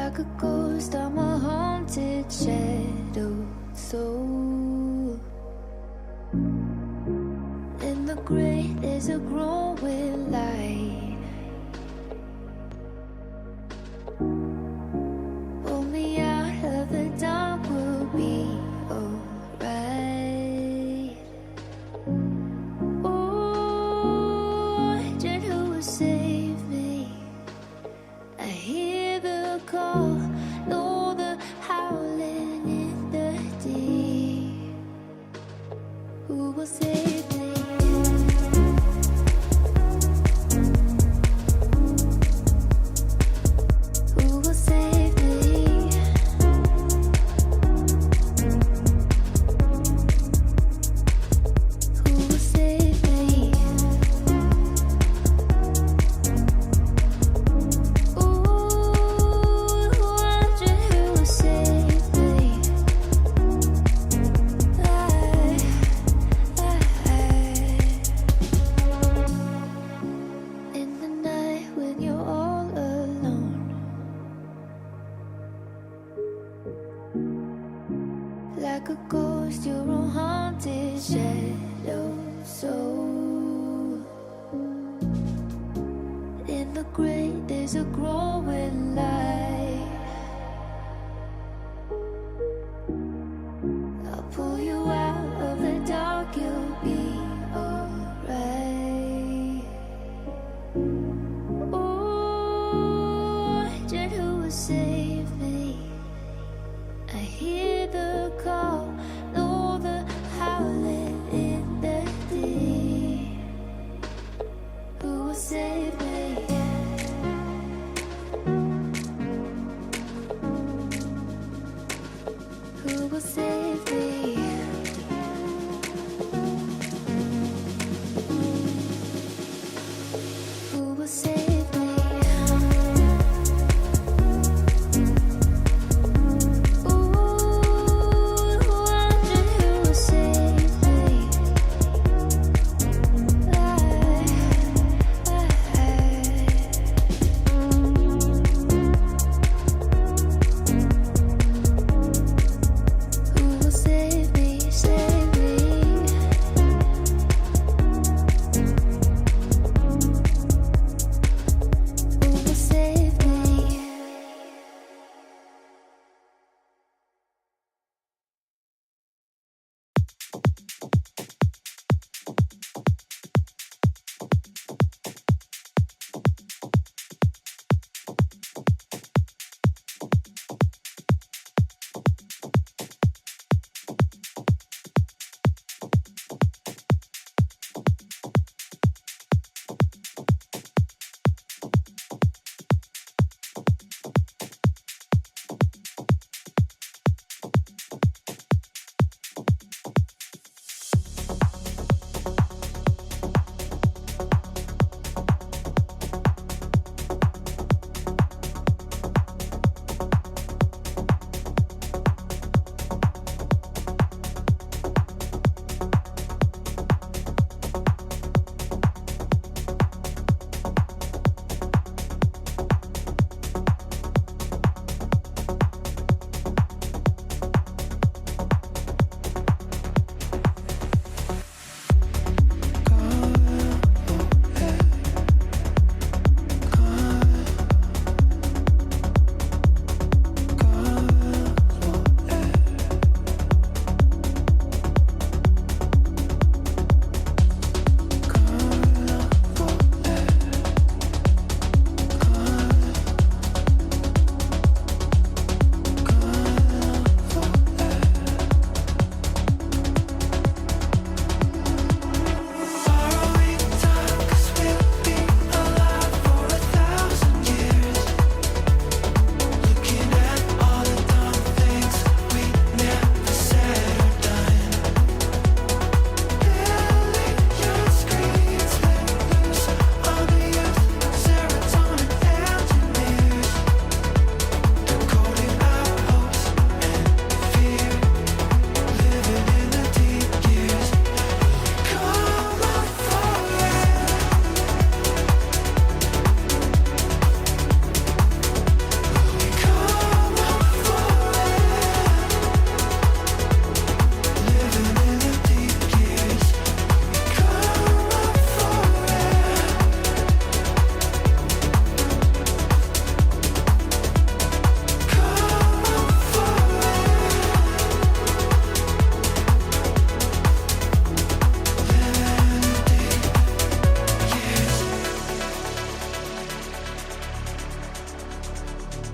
Like a ghost, I'm a haunted shadow soul. In the gray, there's a growing light. Pull me out of the dark, we'll be alright. Oh, angel who will save me. I hear the call, know the howling in the deep. Who will save me? Who will save me? Who will save me? Like a ghost, you're a haunted shadow soul. In the gray, there's a growing light. I'll pull you out of the dark, you'll be alright. Oh, angel who will save me. I hear the call, know the howling in the deep. Who will save me? Who will save me? Who will save me?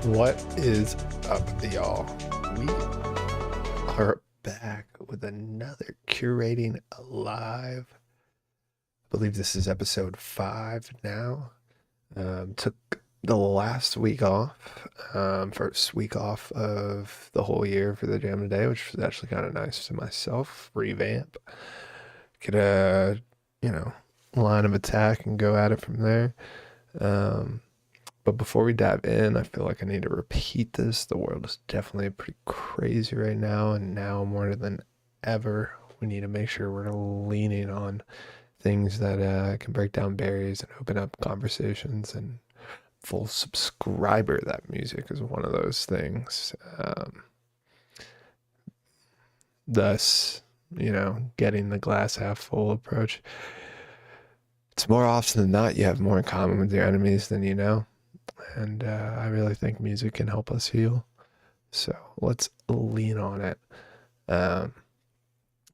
What is up, y'all? We are back with another Curating Alive. I believe this is episode 5 now. Took the last week off, first week off of the whole year for the jam today, which was actually kind of nice to myself. Revamp, get a, you know, line of attack and go at it from there. Um, But before we dive in, I feel like I need to repeat this. The world is definitely pretty crazy right now, and now more than ever, we need to make sure we're leaning on things that can break down barriers and open up conversations. And full subscriber, that music is one of those things. Thus, getting the glass half full approach. It's more often than not, you have more in common with your enemies than you know. And I really think music can help us heal. So let's lean on it. Um,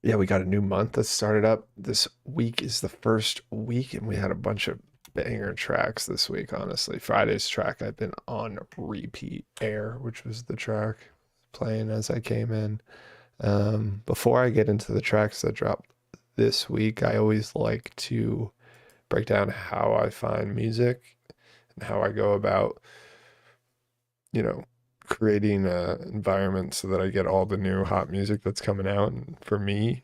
yeah, we got a new month that started up. This week is the first week, and we had a bunch of banger tracks this week, honestly. Friday's track I've been on repeat air, which was the track playing as I came in. Before I get into the tracks that dropped this week, I always like to break down how I find music and how I go about, creating an environment so that I get all the new hot music that's coming out. And for me,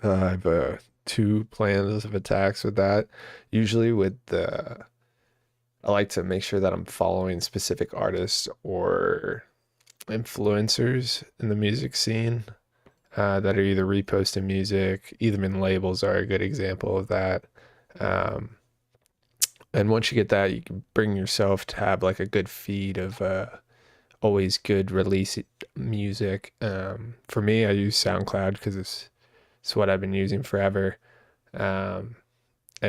I have two plans of attacks with that. Usually I like to make sure that I'm following specific artists or influencers in the music scene that are either reposting music. Even labels are a good example of that. And once you get that, you can bring yourself to have like a good feed of always good release music. For me, I use SoundCloud because it's what I've been using forever. And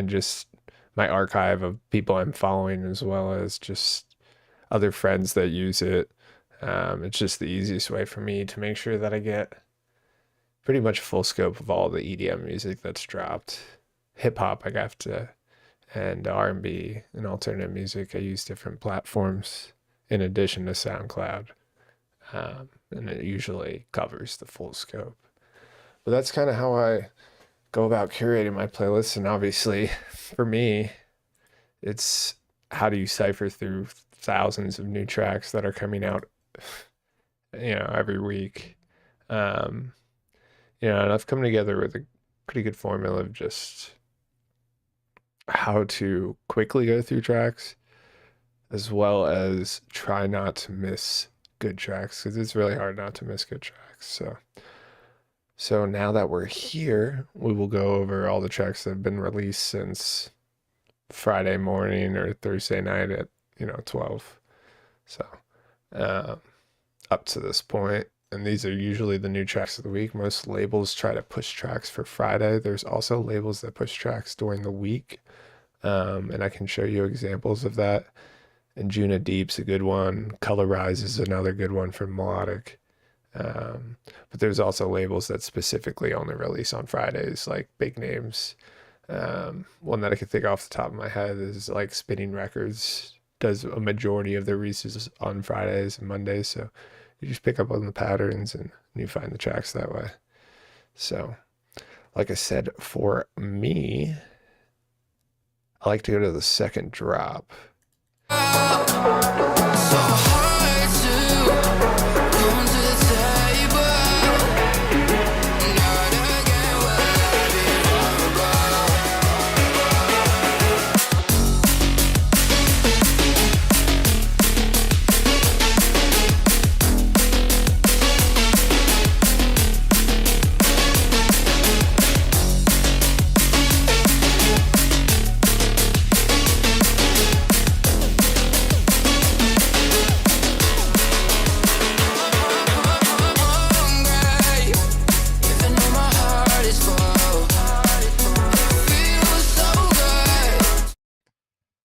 just my archive of people I'm following, as well as just other friends that use it. It's just the easiest way for me to make sure that I get pretty much full scope of all the EDM music that's dropped. Hip hop, I have to, and R&B and alternative music. I use different platforms in addition to SoundCloud, and it usually covers the full scope. But that's kind of how I go about curating my playlists. And obviously, for me, it's how do you cipher through thousands of new tracks that are coming out, every week. And I've come together with a pretty good formula of just how to quickly go through tracks, as well as try not to miss good tracks, because it's really hard not to miss good tracks. So now that we're here, we will go over all the tracks that have been released since Friday morning or Thursday night at 12. So up to this point, and these are usually the new tracks of the week. Most labels try to push tracks for Friday. There's also labels that push tracks during the week. And I can show you examples of that. And Juna Deep's a good one. Color Rise is another good one for melodic. But there's also labels that specifically only release on Fridays, like big names. One that I can think off the top of my head is like Spinning Records does a majority of their releases on Fridays and Mondays. So you just pick up on the patterns and you find the tracks that way. So, like I said, for me, I like to go to the second drop.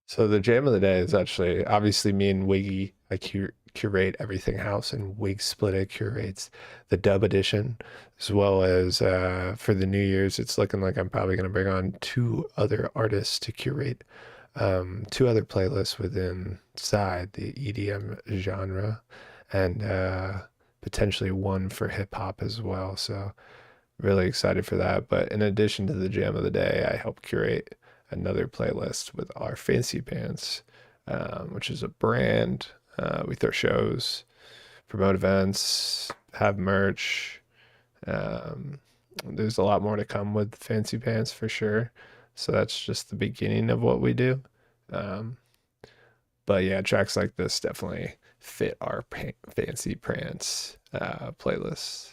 So the jam of the day is actually obviously me and Wiggy. I curate everything house, and Wig Splitta curates the dub edition, as well as for the New Year's. It's looking like I'm probably going to bring on two other artists to curate two other playlists within side the EDM genre, and potentially one for hip hop as well. So really excited for that. But in addition to the jam of the day, I helped curate another playlist with our Fancy Pants, which is a brand. We throw shows, promote events, have merch. Um, there's a lot more to come with Fancy Pants for sure. So that's just the beginning of what we do. Um, but yeah, tracks like this definitely fit our Fancy Pants playlist.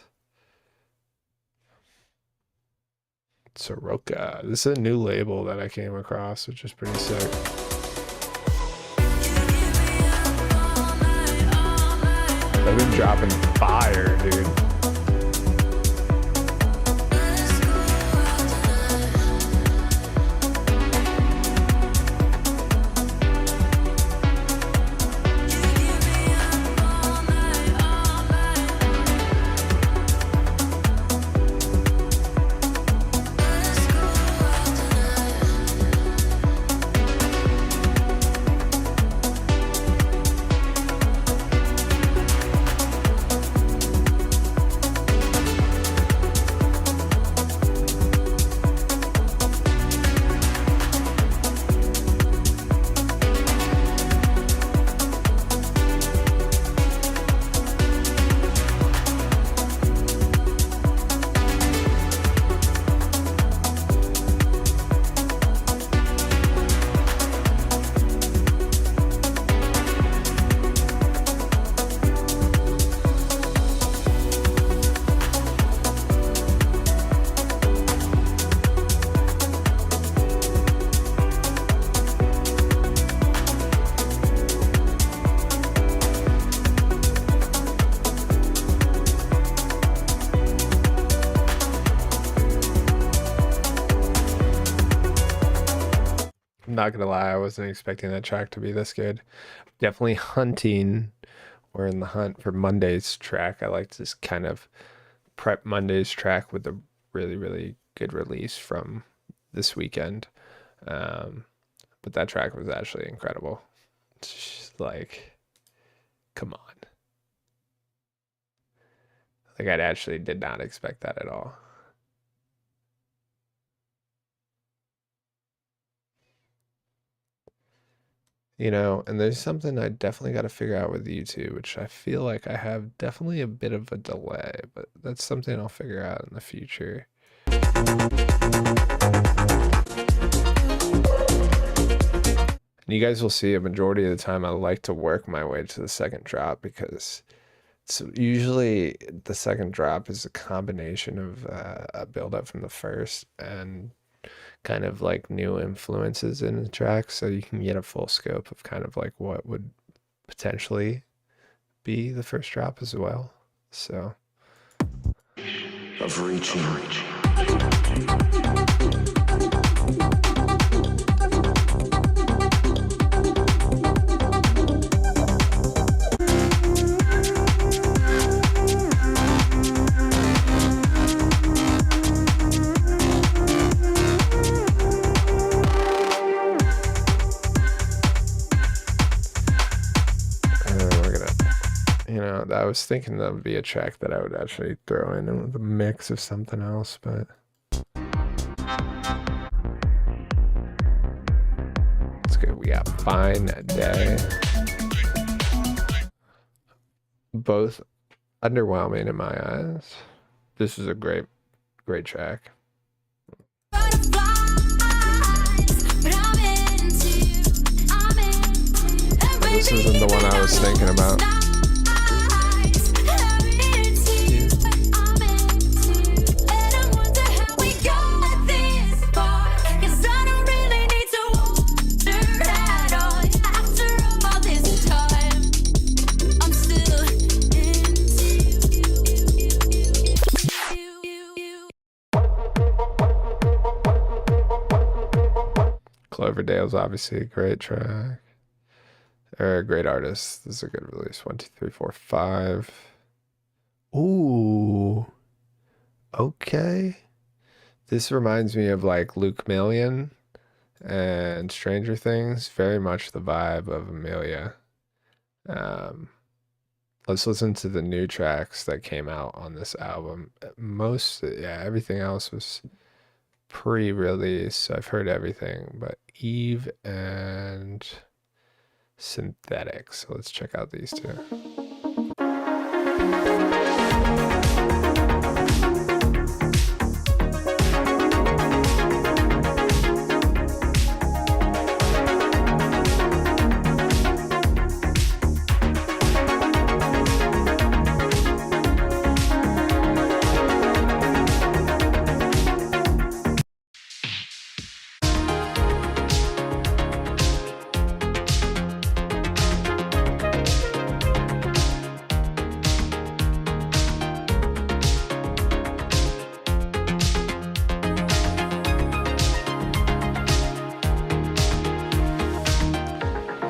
Soroka. This is a new label that I came across, which is pretty sick. They've been dropping fire, dude. I'm not gonna lie, I wasn't expecting that track to be this good. Definitely hunting. We're in the hunt for Monday's track. I like to just kind of prep Monday's track with a really, really good release from this weekend. Um, but that track was actually incredible. It's just like, come on. Like, I actually did not expect that at all. And there's something I definitely got to figure out with YouTube, which I feel like I have definitely a bit of a delay, but that's something I'll figure out in the future. And you guys will see a majority of the time I like to work my way to the second drop because it's usually the second drop is a combination of a build up from the first and kind of like new influences in the track, so you can get a full scope of kind of like what would potentially be the first drop as well. So of reaching. I was thinking that would be a track that I would actually throw in with a mix of something else, but it's good. We got Fine Day. Both underwhelming in my eyes. This is a great track. This isn't the one I was thinking about. Cloverdale's obviously a great track. Or a great artist. This is a good release. 1, 2, 3, 4, 5. Ooh. Okay. This reminds me of like Luke Million And Stranger Things, very much the vibe of Amelia. Um, let's listen to the new tracks that came out on this album. Yeah, everything else was pre-release. I've heard everything, but Eve and Synthetic. So let's check out these two.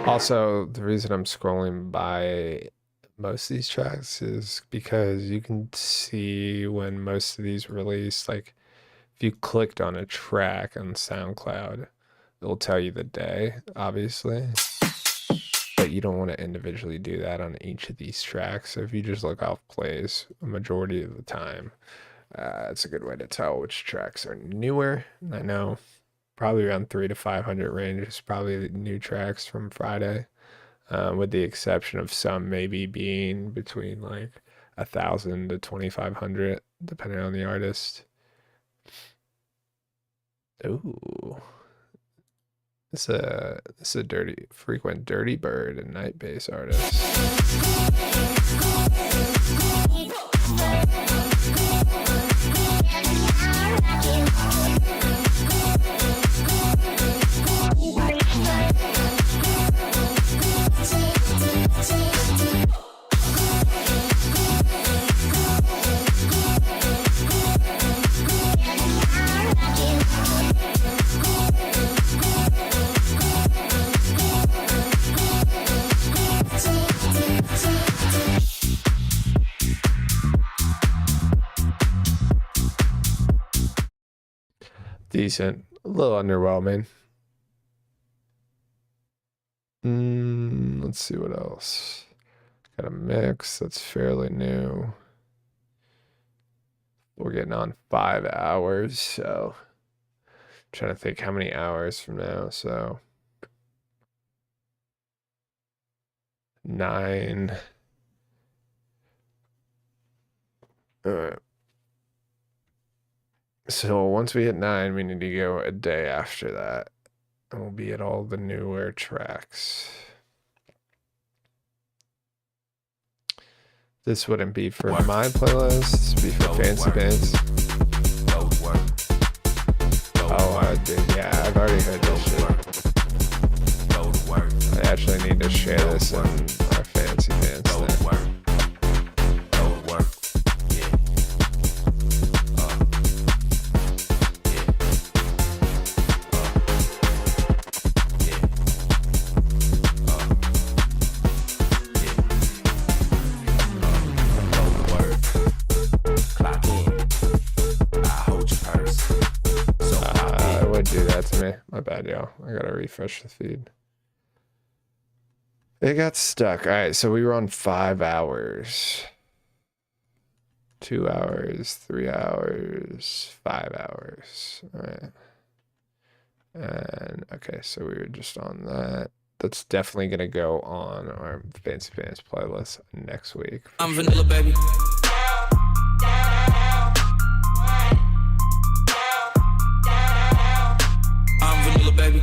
Also, the reason I'm scrolling by most of these tracks is because you can see when most of these released. Like, if you clicked on a track on SoundCloud, it'll tell you the day, obviously. But you don't want to individually do that on each of these tracks. So if you just look off plays a majority of the time, it's a good way to tell which tracks are newer. I know probably around 300 to 500 range is probably the new tracks from Friday, with the exception of some maybe being between like 1,000 to 2,500, depending on the artist. Ooh, it's a frequent Dirty Bird and Night Bass artist. Decent, a little underwhelming. Let's see what else. Got a mix that's fairly new. We're getting on 5 hours, so I'm trying to think how many hours from now. So 9. All right. So once we hit 9, we need to go a day after that. And we'll be at all the newer tracks. This wouldn't be for my playlist. This would be for Fancy Pants. Oh, dude, yeah, I've already heard this shit. I actually need to share this in our Fancy Pants thing. Do that to me. My bad, y'all. I gotta refresh the feed. It got stuck. All right, so we were on 5 hours. 2 hours, 3 hours, 5 hours. All right. And okay, so we were just on that. That's definitely gonna go on our Fancy Pants playlist next week. I'm sure. Vanilla, baby. Baby.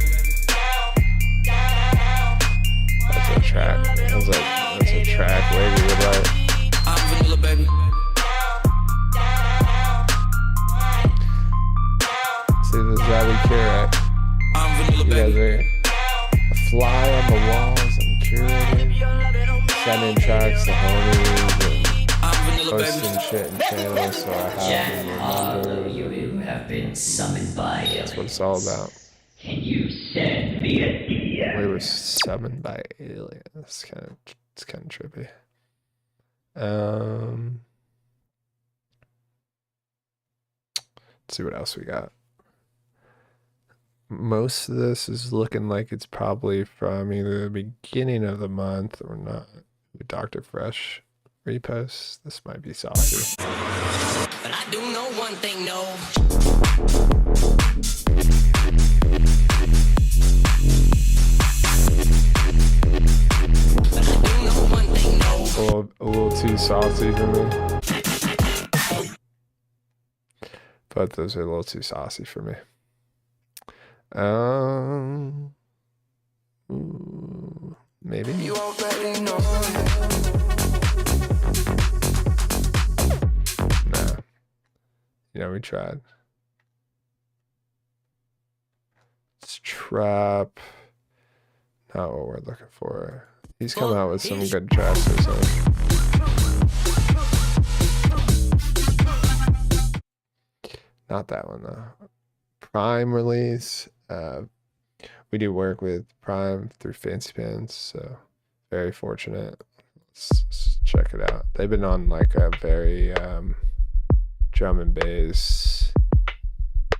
That's a track. That's a track Wavy would like. I'm vanilla, baby. See, this is how we curate. I'm vanilla, you guys are a fly on the walls and curating, sending tracks to homies and posting shit in channels so I have your number. You have been summoned by That's what it's all about. Can you send me a DM? We were summoned by aliens. It's kind of trippy. Let's see what else we got. most of this is looking like it's probably from either the beginning of the month or not. Dr. Fresh reposts. This might be saucy. But I do know one thing, no. But I do know one thing, no. A little too saucy for me. Both those are a little too saucy for me. Maybe. You already know. Nah. You know, we tried. It's trap. Not what we're looking for. He's come out with some good tracks or something. Not that one though. Prime release. We do work with Prime through Fancy Pants, so very fortunate. Let's check it out. They've been on like a very drum and bass,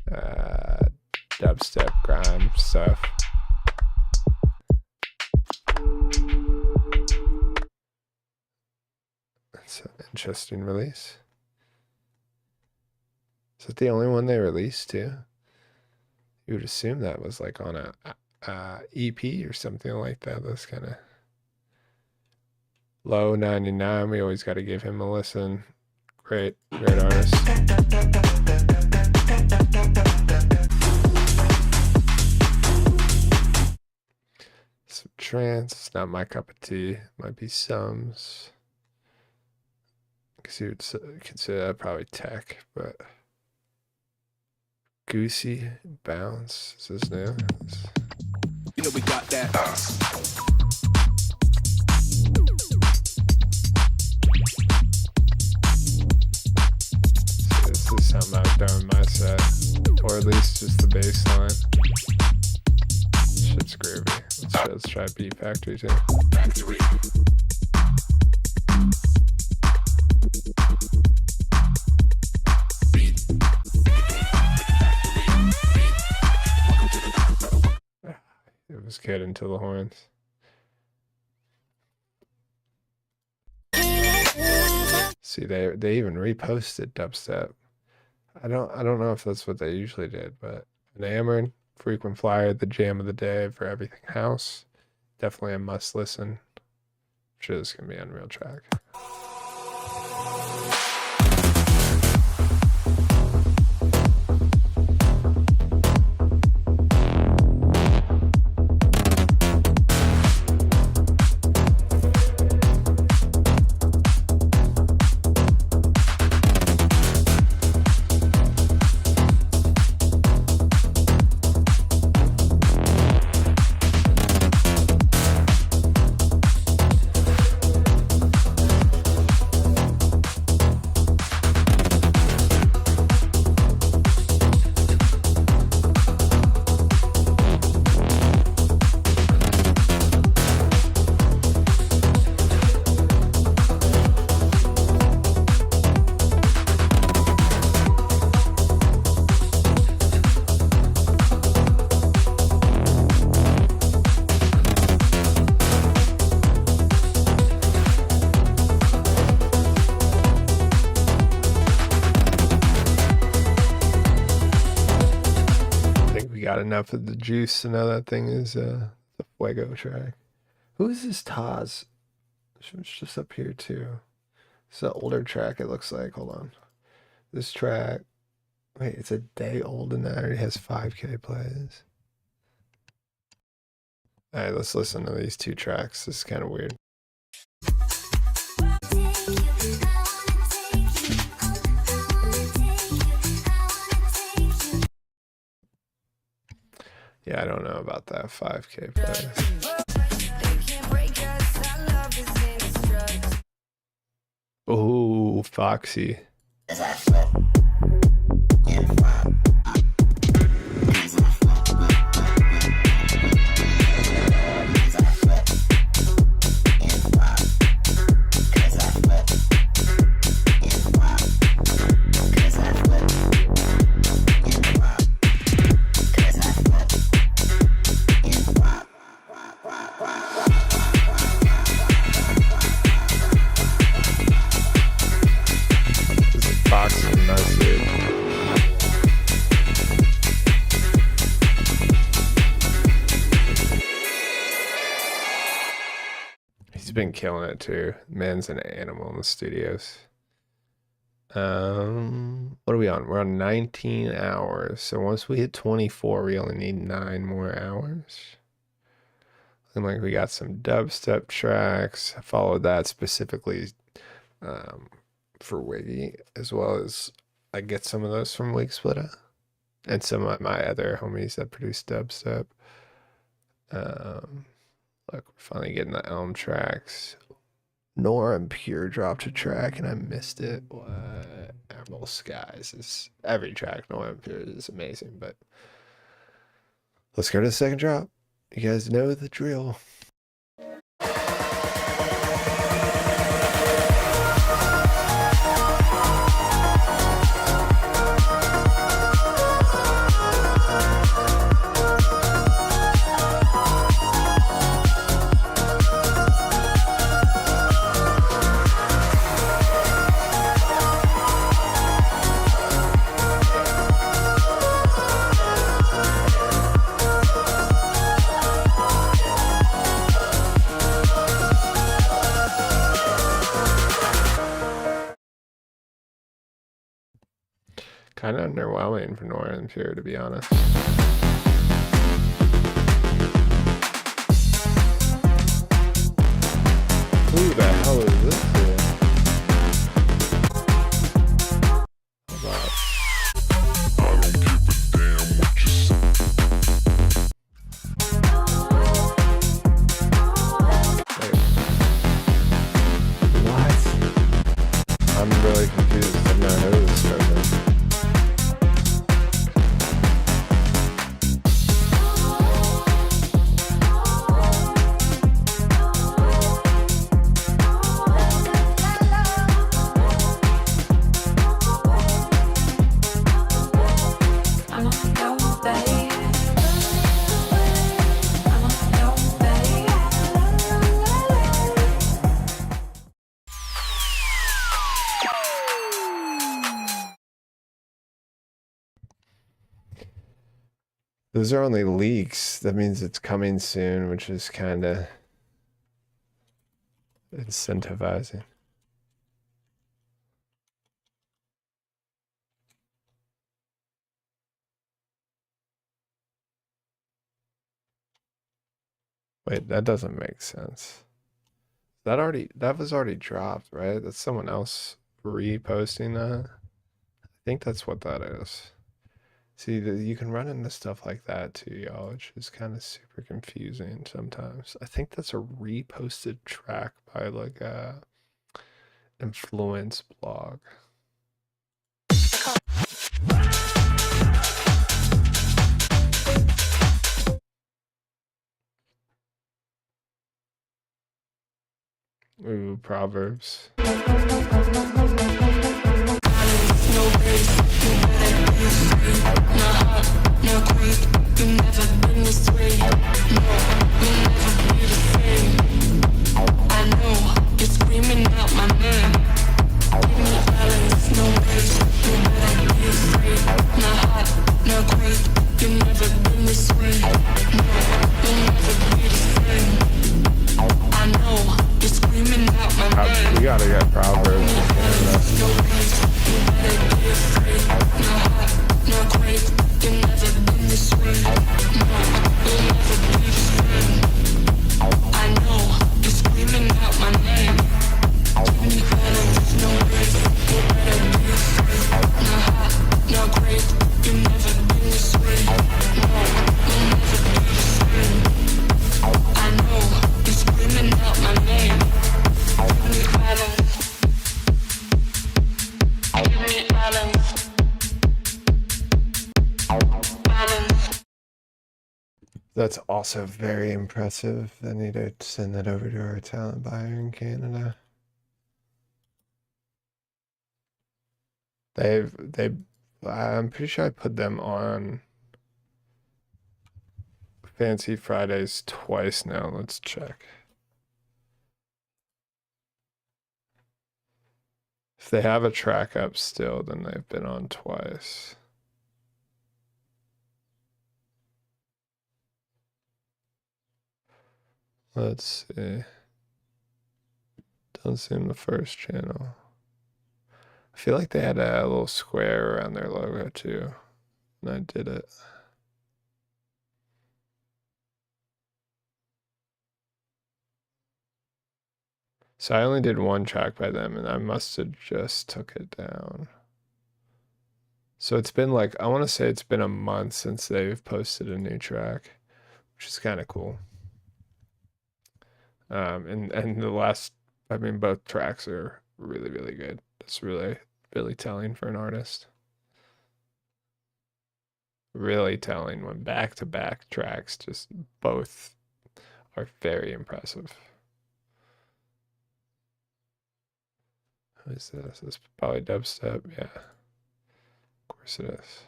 dubstep, grime stuff. That's an interesting release. Is that the only one they released too? You would assume that was like on a EP or something like that. That's kind of low 99. We always got to give him a listen. Great artist. Some trance. It's not my cup of tea. Might be Sums. Because you would consider that probably tech, but. Goosey Bounce is his name. You know we got that. So this is something I've done in my set, or at least just the bass line. Shit's groovy. Let's try Beat Factory too. Factory. It was good until the horns. See, they even reposted dubstep. I don't know if that's what they usually did, but Enamored, frequent flyer, the jam of the day for everything house. Definitely a must listen. I'm sure this is gonna be an unreal track. Got enough of the juice, and now that thing is the Fuego track. Who is this Taz? It's just up here too. It's an older track, it looks like. Hold on. This track, wait, it's a day old and that already has 5K plays. Alright, let's listen to these two tracks. This is kind of weird. Yeah, I don't know about that 5K play. Oh, Foxy. He's been killing it too. Man's an animal in the studios. What are we on? We're on 19 hours. So once we hit 24, we only need 9 more hours. Looking like we got some dubstep tracks. I followed that specifically for Wiggy, as well as I get some of those from Wig Splitter and some of my other homies that produce dubstep. Look, we're finally getting the Elm tracks. Nora and Pure dropped a track and I missed it. What? Emerald Skies is every track. Nora and Pure is amazing, but let's go to the second drop. You guys know the drill. Kind of underwhelming for Nora and Pure, to be honest. Who the hell is this here? Hold on. Wait. What? I'm really confused. I've not heard of this record. Those are only leaks. That means it's coming soon, which is kind of incentivizing. Wait, that doesn't make sense. That was already dropped, right? That's someone else reposting that. I think that's what that is. See, you can run into stuff like that too, y'all, which is kind of super confusing sometimes. I think that's a reposted track by like a influence blog. Ooh, Proverbs. We gotta get Proverbs in Canada. That's also very impressive. I need to send that over to our talent buyer in Canada. I'm pretty sure I put them on Fancy Fridays twice now. Let's check. If they have a track up still, then they've been on twice. Let's see. Don't seem the first channel. I feel like they had a little square around their logo too, and I did it. So I only did one track by them, and I must have just took it down. So it's been like, I want to say it's been a month since they've posted a new track, which is kind of cool. And the last, I mean, both tracks are really, really good. That's really, really telling for an artist. Really telling when back-to-back tracks, just both are very impressive. Who is this? This is probably dubstep, yeah. Of course it is.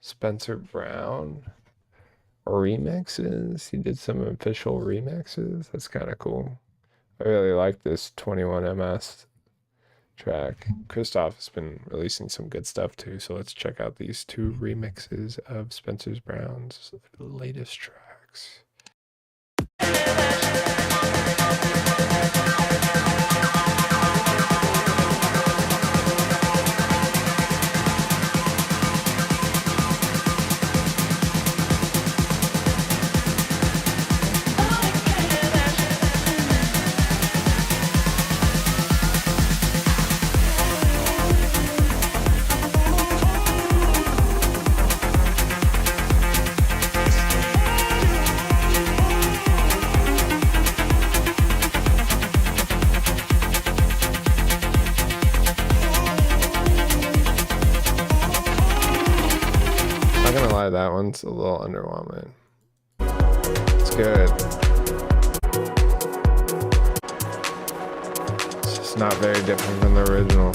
Spencer Brown remixes. He did some official remixes. That's kind of cool. I really like this 21MS track. Christoph has been releasing some good stuff too, so let's check out these two remixes of Spencer Brown's latest tracks. That one's a little underwhelming. It's good. It's just not very different than the original.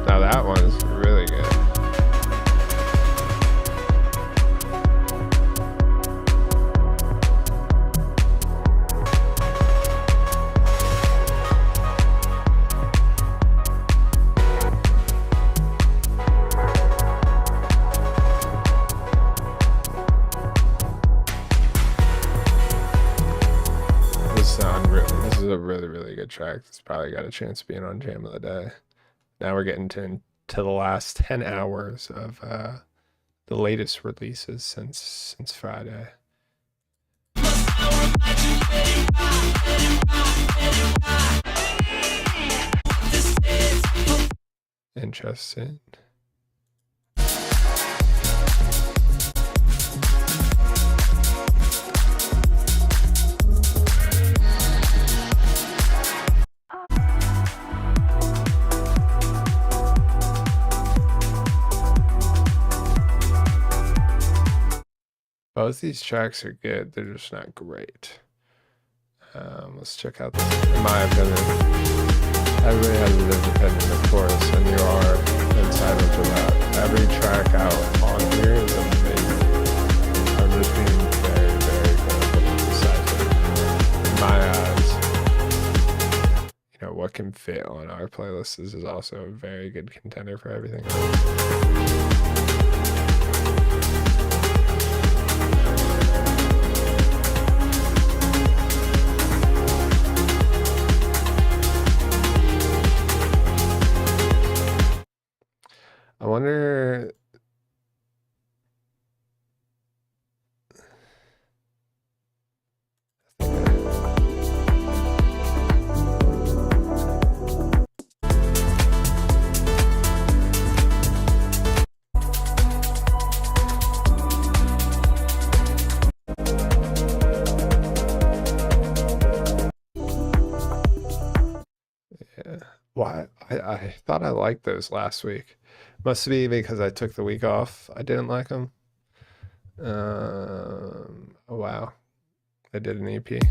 Now that one is really good. This is a really, really good track. It's probably got a chance of being on Jam of the Day. Now we're getting to the last 10 hours of the latest releases since Friday. Interesting. Both these tracks are good, they're just not great. Let's check out this. In my opinion, everybody has a different opinion, of course, and you are entitled to that. Every track out on here is amazing. I'm just being very, very critical and decisive. In my eyes, you know, what can fit on our playlists is also a very good contender for everything else. I wonder. Yeah. Why? I thought I liked those last week. Must be because I took the week off. I didn't like them. Oh wow. I did an EP.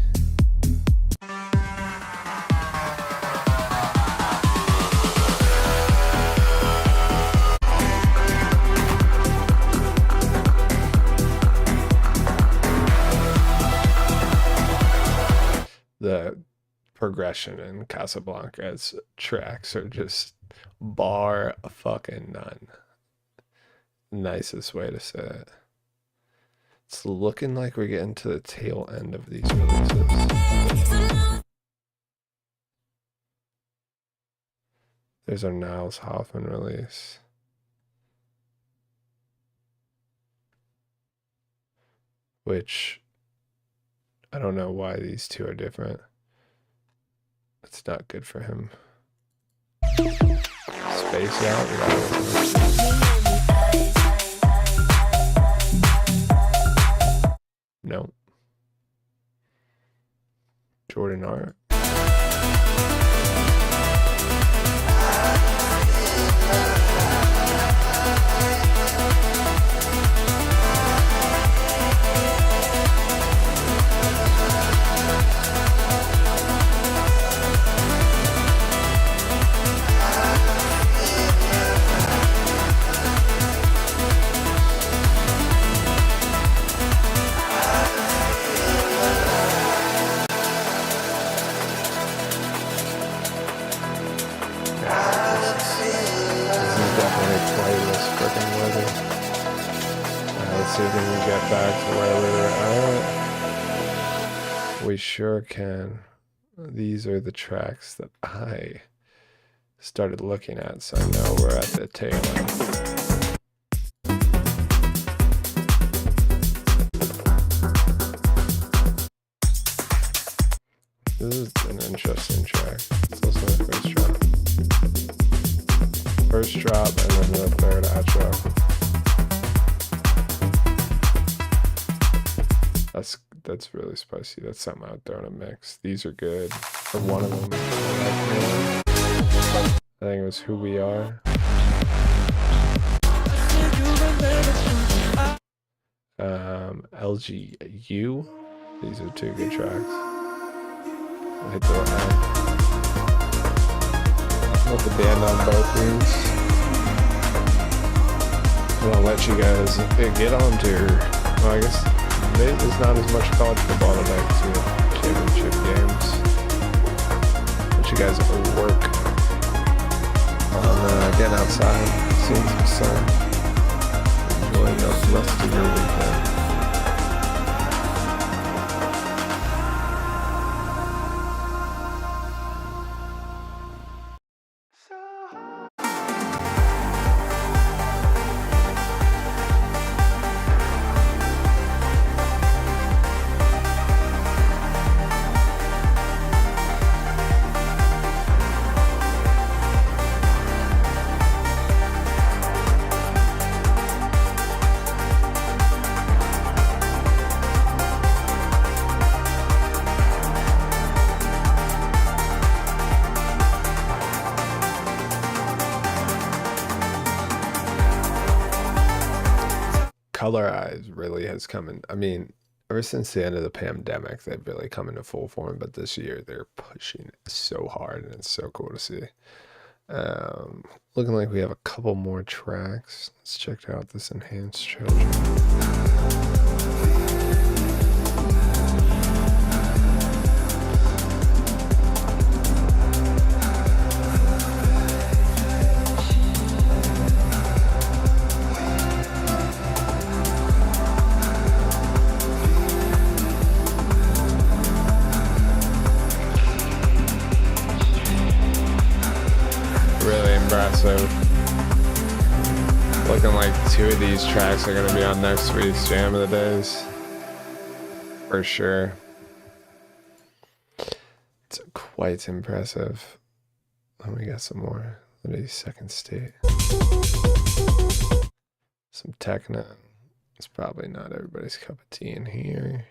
The progression in Casablanca's tracks are just bar fucking none. nicest way to say it. It's looking like we're getting to the tail end of these releases. There's our Niles Hoffman release. Which, I don't know why these two are different. It's not good for him. Space Out. No. Jordan Art. See if we can get back to where we were at. We sure can. These are the tracks that I started looking at, so I know we're at the tail end. This is an interesting track. It's also the first drop. First drop and then the third outro. That's really spicy. That's something out there in a mix. These are good. For one of them, I think it was Who We Are. LGU. These are two good tracks. I'll hit the end. Let the band on both these. And I'll let you guys get on to your, well, I guess there's not as much college football tonight because we have championship games. Let you guys work on getting outside, seeing some sun, enjoying the rest of your weekend. Color Eyes really has come in. I mean, ever since the end of the pandemic, they've really come into full form. But this year, they're pushing so hard, and it's so cool to see. Looking like we have a couple more tracks. Let's check out this Enhanced Children. Looking like two of these tracks are going to be on next week's Jam of the Days. For sure. It's quite impressive. Let me get some more. Let me Second State. Some techno. It's probably not everybody's cup of tea in here.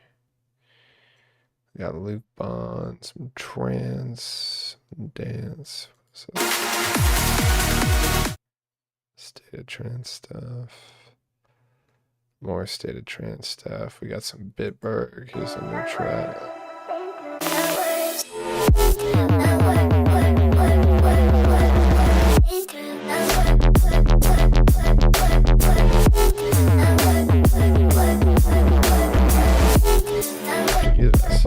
We got Luke Bond, some trance, some dance. State of Trance stuff. More State of Trance stuff. We got some Bitburg. Here's a new track. Yes.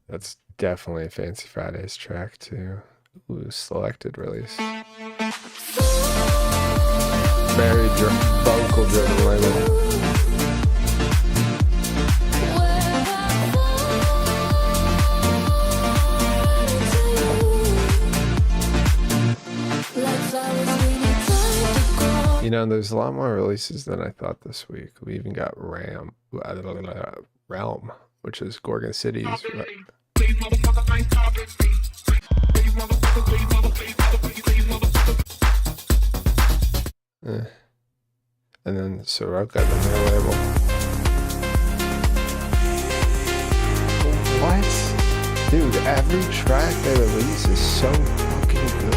That's definitely a Fancy Fridays track too. Ooh, selected release. Very vocal driven label. You know, there's a lot more releases than I thought this week. We even got Realm, which is Gorgon City's. And then Soroka, the new label. What? Dude, every track they release is so fucking good.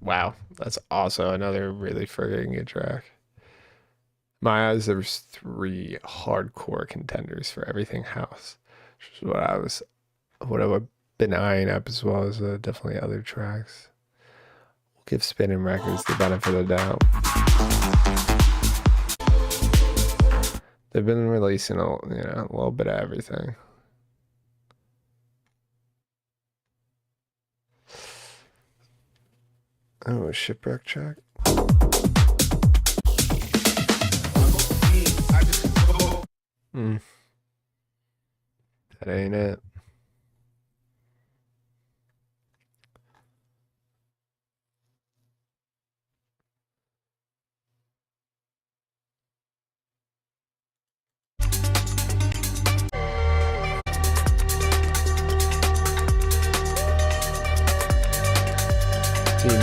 Wow, that's also another really friggin' good track. My eyes, there was 3 hardcore contenders for everything house, which is what I've been eyeing up, as well as definitely other tracks. We'll give Spinning Records the benefit of the doubt. They've been releasing a little bit of everything. Oh, a Shipwreck track. That ain't it.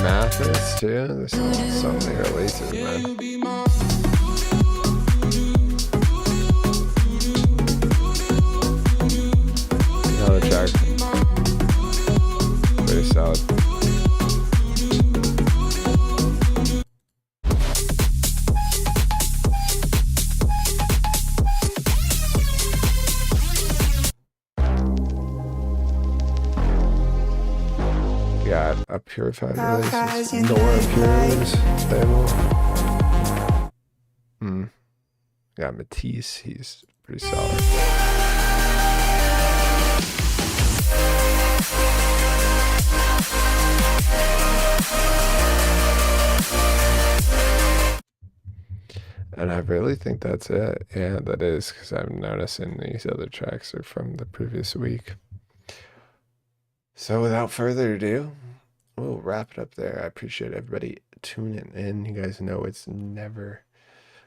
Mathis too. There's so many releases, man. Another track. Pretty solid. Got a Purified release. Nora Pure's label. Got Matisse. He's pretty solid. And I really think that's it. Yeah, that is, because I'm noticing these other tracks are from the previous week. So without further ado, we'll wrap it up there. I appreciate everybody tuning in. You guys know it's never,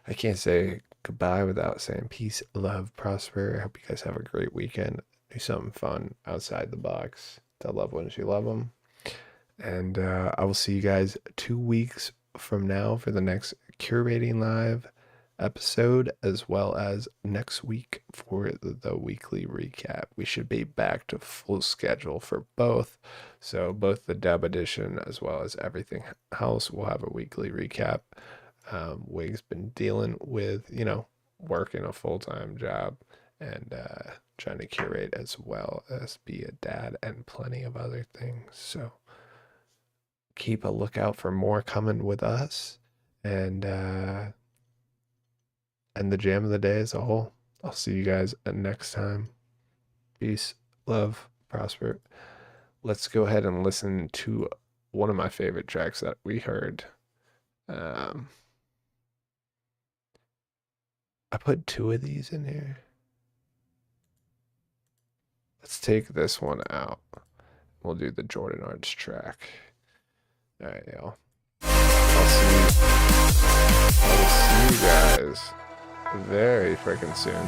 I can't say goodbye without saying peace, love, prosper. I hope you guys have a great weekend. Do something fun outside the box. Tell loved ones you love them. And I will see you guys 2 weeks from now for the next Curating Live episode, as well as next week for the weekly recap. We should be back to full schedule for both. So both the dub edition as well as everything else will have a weekly recap. Wig's been dealing with, working a full-time job and trying to curate as well as be a dad and plenty of other things. So keep a lookout for more coming with us. And the jam of the day as a whole. I'll see you guys next time. Peace, love, prosper. Let's go ahead and listen to one of my favorite tracks that we heard. I put 2 of these in here. Let's take this one out. We'll do the Jordan Arts track. All right, y'all. I'll see you guys very freaking soon.